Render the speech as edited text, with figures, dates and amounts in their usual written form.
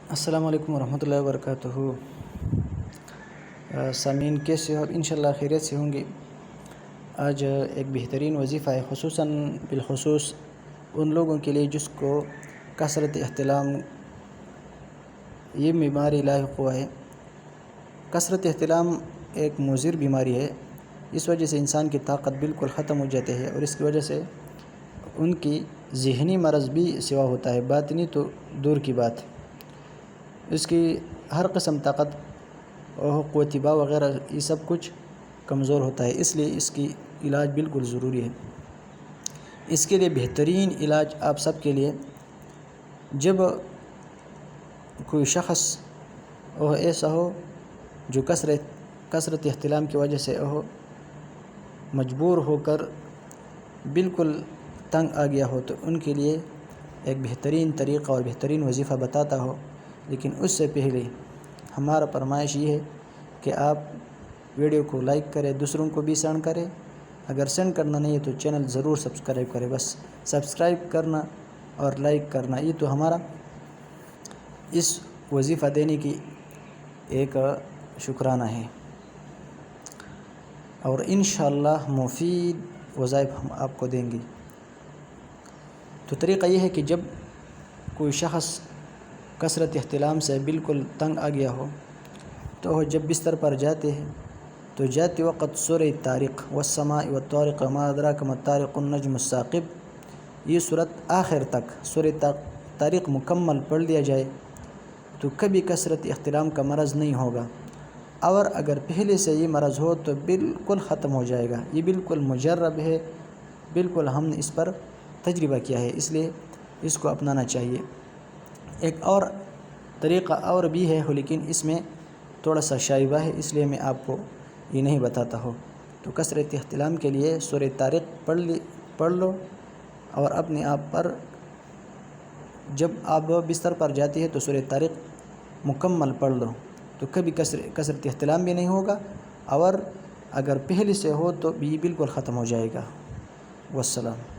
السلام علیکم ورحمۃ اللہ وبرکاتہ۔ سامعین کیسے ہو؟ انشاءاللہ خیریت سے ہوں گے۔ آج ایک بہترین وظیفہ ہے، خصوصاً بالخصوص ان لوگوں کے لیے جس کو کثرت احتلام یہ بیماری لاحق ہوا ہے۔ کثرت احتلام ایک مضر بیماری ہے، اس وجہ سے انسان کی طاقت بالکل ختم ہو جاتی ہے، اور اس کی وجہ سے ان کی ذہنی مرض بھی سوا ہوتا ہے، باطنی تو دور کی بات۔ اس کی ہر قسم طاقت اور قوت باء وغیرہ یہ سب کچھ کمزور ہوتا ہے، اس لیے اس کی علاج بالکل ضروری ہے۔ اس کے لیے بہترین علاج آپ سب کے لیے، جب کوئی شخص ایسا ہو جو کثرت احتلام کی وجہ سے مجبور ہو کر بالکل تنگ آ گیا ہو، تو ان کے لیے ایک بہترین طریقہ اور بہترین وظیفہ بتاتا ہو۔ لیکن اس سے پہلے ہمارا فرمائش یہ ہے کہ آپ ویڈیو کو لائک کریں، دوسروں کو بھی سینڈ کریں۔ اگر سینڈ کرنا نہیں ہے تو چینل ضرور سبسکرائب کریں۔ بس سبسکرائب کرنا اور لائک کرنا یہ تو ہمارا اس وظیفہ دینے کی ایک شکرانہ ہے، اور انشاءاللہ مفید وظائف ہم آپ کو دیں گے۔ تو طریقہ یہ ہے کہ جب کوئی شخص کثرت احتلام سے بالکل تنگ آ گیا ہو، تو جب بستر پر جاتے ہیں تو جاتے وقت سورہ طارق والسماء والطارق وما ادراک ما الطارق النجم الثاقب یہ سورت آخر تک سورہ طارق مکمل پڑھ لیا جائے تو کبھی کثرت احتلام کا مرض نہیں ہوگا، اور اگر پہلے سے یہ مرض ہو تو بالکل ختم ہو جائے گا۔ یہ بالکل مجرب ہے، بالکل ہم نے اس پر تجربہ کیا ہے، اس لیے اس کو اپنانا چاہیے۔ ایک اور طریقہ اور بھی ہے، لیکن اس میں تھوڑا سا شائبہ ہے، اس لیے میں آپ کو یہ نہیں بتاتا ہوں۔ تو کثرت احتلام کے لیے سورہ طارق پڑھ لو، اور اپنے آپ پر جب آپ بستر پر جاتی ہے تو سورہ طارق مکمل پڑھ لو، تو کبھی کثرت احتلام بھی نہیں ہوگا، اور اگر پہلے سے ہو تو بھی بالکل ختم ہو جائے گا۔ والسلام۔